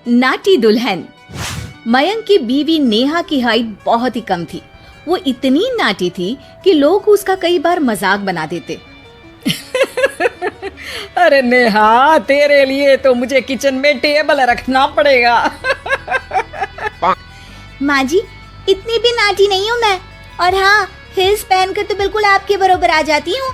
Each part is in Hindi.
नाटी दुल्हन। मयंक की बीवी नेहा की हाइट बहुत ही कम थी। वो इतनी नाटी थी कि लोग उसका कई बार मजाक बना देते। अरे नेहा, तेरे लिए तो मुझे किचन में टेबल रखना पड़ेगा। माँ जी, इतनी भी नाटी नहीं हूँ मैं। और हाँ, हिल्स पहनकर तो बिल्कुल आपके बराबर आ जाती हूँ।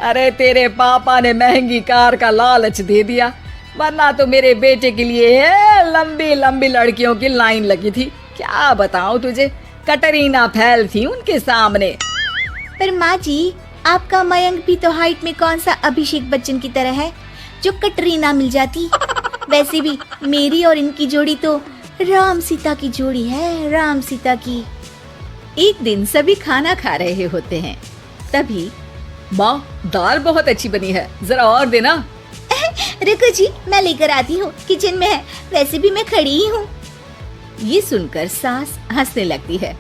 अरे तेरे पापा ने महंगी कार का लालच दे दिया, वरना तो मेरे बेटे के लिए लंबी लंबी लड़कियों की लाइन लगी थी। क्या बताऊं तुझे, कटरीना फैल थी उनके सामने। पर माँ जी, आपका मयंक भी तो हाइट में कौन सा अभिषेक बच्चन की तरह है जो कटरीना मिल जाती। वैसे भी मेरी और इनकी जोड़ी तो राम सीता की जोड़ी है, राम सीता की। एक दिन सभी खाना खा रहे होते हैं, तभी माँ, दाल बहुत अच्छी बनी है, जरा और देना। रुको जी, मैं लेकर आती हूँ, किचन में है, वैसे भी मैं खड़ी ही हूँ। ये सुनकर सास हंसने लगती है।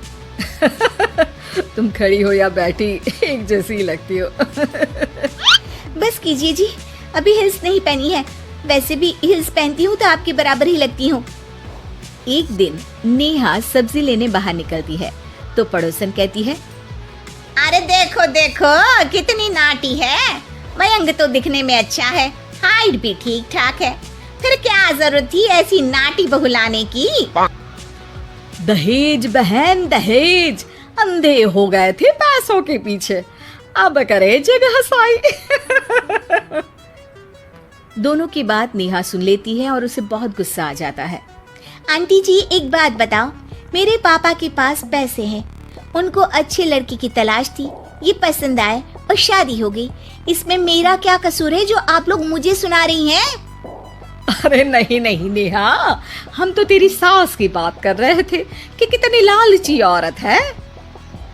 तुम खड़ी हो या बैठी, एक जैसी लगती हो। बस कीजिए जी, अभी हिल्स नहीं पहनी है, वैसे भी हिल्स पहनती हूँ तो आपके बराबर ही लगती हूँ। एक दिन नेहा सब्जी लेने बाहर निकलती है तो पड़ोसन कहती है, अरे देखो देखो कितनी नाटी है। मयंक तो दिखने में अच्छा है, हाइट भी ठीक ठाक है, फिर क्या जरूरत थी ऐसी नाटी बहू लाने की। दहेज बहन, दहेज। अंधे हो गए थे पैसों के पीछे, अब करे जगह साई। दोनों की बात नेहा सुन लेती है और उसे बहुत गुस्सा आ जाता है। आंटी जी, एक बात बताओ, मेरे पापा के पास पैसे हैं, उनको अच्छी लड़की की तलाश थी, ये पसंद आए और शादी हो गई। इसमें मेरा क्या कसूर है जो आप लोग मुझे सुना रही हैं? अरे नहीं नहीं नेहा, हम तो तेरी सास की बात कर रहे थे कि कितनी लालची औरत है।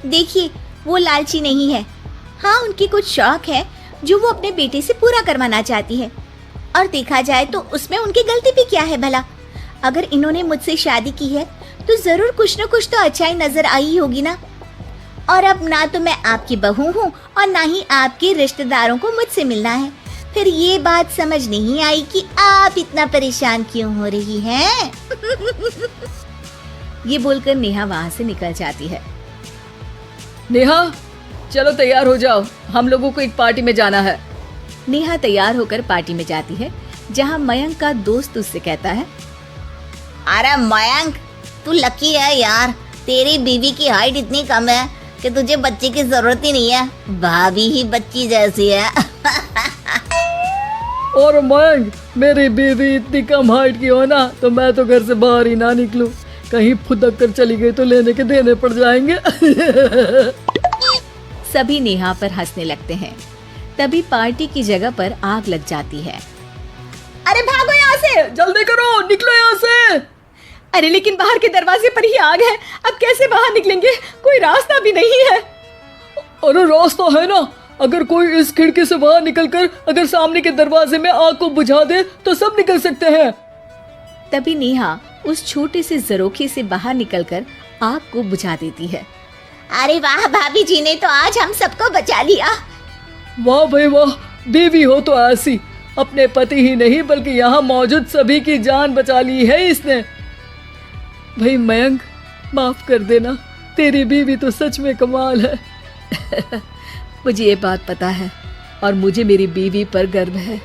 देखिए, वो लालची नहीं है। हाँ, उनकी कुछ शौक है जो वो अपने बेटे से पूरा करवाना चाहती है, और देखा जाए तो उसमें उनकी गलती भी क्या है भला। अगर इन्होंने मुझसे शादी की है तो जरूर कुछ न कुछ तो अच्छाई नजर आई होगी ना। और अब ना तो मैं आपकी बहू हूँ और ना ही आपके रिश्तेदारों को मुझसे मिलना है। फिर ये बात समझ नहीं आई कि आप इतना परेशान क्यों हो रही हैं। ये बोलकर नेहा वहाँ से निकल जाती है। नेहा, चलो तैयार हो जाओ, हम लोगों को एक पार्टी में जाना है। नेहा तैयार होकर पार्टी में जाती है, जहाँ मयंक का दोस्त उससे कहता है, अरे मयंक, तू लकी है यार, तेरी बीवी की हाइट इतनी कम है कि तुझे बच्चे की जरूरत ही नहीं है, भाभी ही बच्ची जैसी है। और मयंक, मेरी बीवी इतनी कम हाइट की हो ना तो मैं तो घर से बाहर ही ना निकलूं, कहीं फुदक कर चली गई तो लेने के देने पड़ जाएंगे। सभी नेहा पर हंसने लगते हैं। तभी पार्टी की जगह पर आग लग जाती है। अरे भागो यहाँ से, जल्दी करो, निकलो यहाँ से। अरे लेकिन बाहर के दरवाजे पर ही आग है, अब कैसे बाहर निकलेंगे? कोई रास्ता भी नहीं है। अरे रास्ता है ना, अगर कोई इस खिड़की से बाहर निकलकर अगर सामने के दरवाजे में आग को बुझा दे तो सब निकल सकते हैं। तभी नेहा उस छोटे से जरोखे से बाहर निकलकर आग को बुझा देती है। अरे वाह, भाभी जी ने तो आज हम सबको बचा लिया। वाह भाई वाह, बीवी हो तो ऐसी, अपने पति ही नहीं बल्कि यहाँ मौजूद सभी की जान बचा ली है इसने। भाई मयंक, माफ कर देना, तेरी बीवी तो सच में कमाल है। मुझे ये बात पता है और मुझे मेरी बीवी पर गर्व है।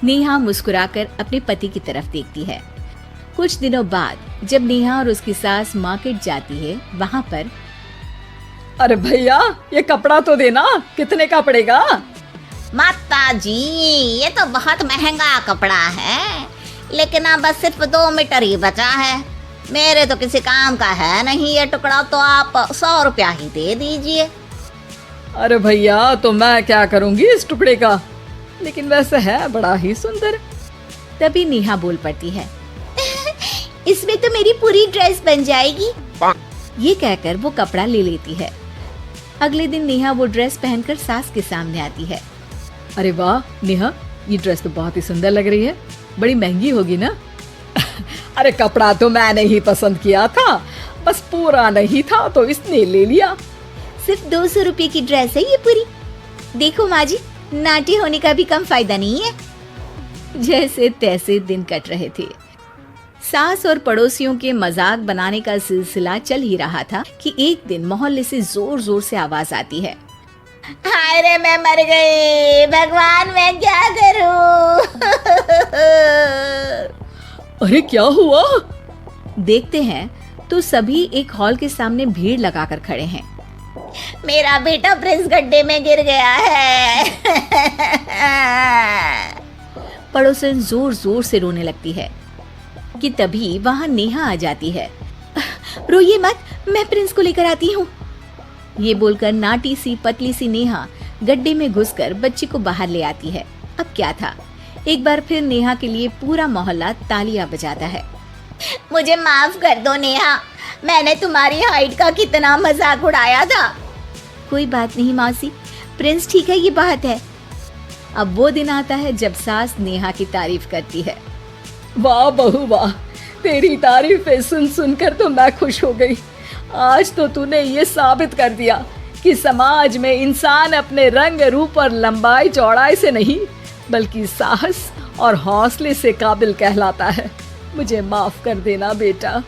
नेहा मुस्कुराकर अपने पति की तरफ देखती है। कुछ दिनों बाद जब नेहा और उसकी सास मार्केट जाती है, वहाँ पर, अरे भैया, ये कपड़ा तो देना, कितने का पड़ेगा? माता जी, ये तो बहुत महंगा कपड़ा है, लेकिन अब बस सिर्फ 2 मीटर ही बचा है। मेरे तो किसी काम का है नहीं ये टुकड़ा, तो आप 100 रुपया ही दे दीजिए। अरे भैया, तो मैं क्या करूंगी इस टुकड़े का, लेकिन वैसे है बड़ा ही सुंदर। तभी नेहा बोल पड़ती है, इसमें तो मेरी पूरी ड्रेस बन जाएगी। ये कहकर वो कपड़ा ले लेती है। अगले दिन नेहा वो ड्रेस पहनकर सास के सामने आती है। अरे वाह नेहा, ये ड्रेस तो बहुत ही सुंदर लग रही है, बड़ी महंगी होगी ना? अरे कपड़ा तो मैंने ही पसंद किया था, बस पूरा नहीं था तो इसने ले लिया। सिर्फ 200 रुपए की ड्रेस है ये पूरी। देखो माँ जी, नाटी होने का भी कम फायदा नहीं है। जैसे तैसे दिन कट रहे थे। सास और पड़ोसियों के मजाक बनाने का सिलसिला चल ही रहा था कि एक दिन मोहल्ले से जोर जोर से आवाज आती है, हाय रे मैं मर गई, भगवान मैं क्या करूं। अरे क्या हुआ? देखते हैं तो सभी एक हॉल के सामने भीड़ लगाकर खड़े हैं। मेरा बेटा प्रिंस गड्ढे में गिर गया है। पड़ोसन जोर जोर से रोने लगती है कि तभी वहां नेहा आ जाती है। रोइए मत, मैं प्रिंस को लेकर आती हूँ। ये बोलकर नाटी सी पतली सी नेहा गड्ढे में घुसकर बच्ची को बाहर ले आती है। अब क्या था, एक बार फिर नेहा के लिए पूरा मोहल्ला तालियां बजाता है। मुझे माफ कर दो नेहा, मैंने तुम्हारी हाइट का कितना मजाक उड़ाया था। कोई बात नहीं मौसी, प्रिंस ठीक है, ये बात है। अब वो दिन आता है जब सास नेहा की तारीफ करती है। वाह बहू वाह, तेरी तारीफें सुन सुनकर तो मैं खुश हो गई। आज तो तूने ये साबित कर दिया कि समाज में इंसान अपने रंग रूप और लंबाई चौड़ाई से नहीं बल्कि साहस और हौसले से काबिल कहलाता है। मुझे माफ कर देना बेटा।